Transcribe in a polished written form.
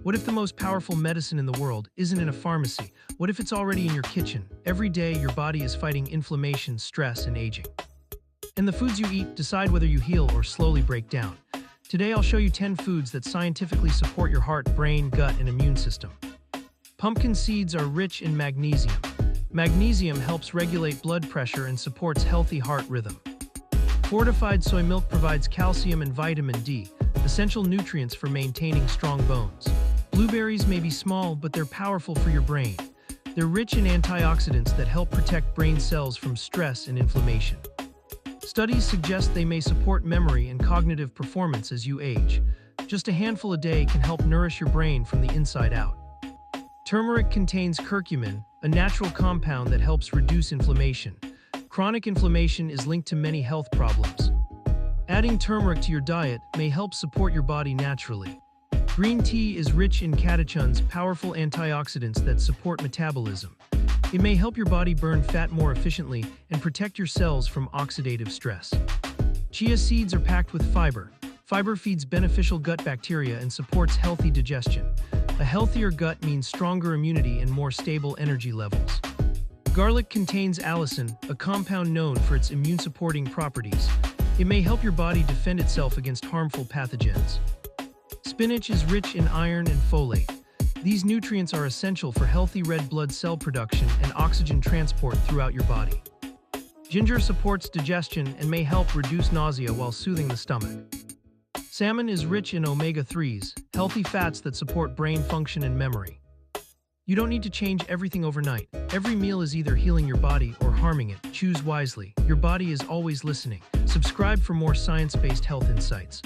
What if the most powerful medicine in the world isn't in a pharmacy? What if it's already in your kitchen? Every day, your body is fighting inflammation, stress, and aging. And the foods you eat decide whether you heal or slowly break down. Today, I'll show you 10 foods that scientifically support your heart, brain, gut, and immune system. Pumpkin seeds are rich in magnesium. Magnesium helps regulate blood pressure and supports healthy heart rhythm. Fortified soy milk provides calcium and vitamin D, essential nutrients for maintaining strong bones. Blueberries may be small, but they're powerful for your brain. They're rich in antioxidants that help protect brain cells from stress and inflammation. Studies suggest they may support memory and cognitive performance as you age. Just a handful a day can help nourish your brain from the inside out. Turmeric contains curcumin, a natural compound that helps reduce inflammation. Chronic inflammation is linked to many health problems. Adding turmeric to your diet may help support your body naturally. Green tea is rich in catechins, powerful antioxidants that support metabolism. It may help your body burn fat more efficiently and protect your cells from oxidative stress. Chia seeds are packed with fiber. Fiber feeds beneficial gut bacteria and supports healthy digestion. A healthier gut means stronger immunity and more stable energy levels. Garlic contains allicin, a compound known for its immune-supporting properties. It may help your body defend itself against harmful pathogens. Spinach is rich in iron and folate. These nutrients are essential for healthy red blood cell production and oxygen transport throughout your body. Ginger supports digestion and may help reduce nausea while soothing the stomach. Salmon is rich in omega-3s, healthy fats that support brain function and memory. You don't need to change everything overnight. Every meal is either healing your body or harming it. Choose wisely. Your body is always listening. Subscribe for more science-based health insights.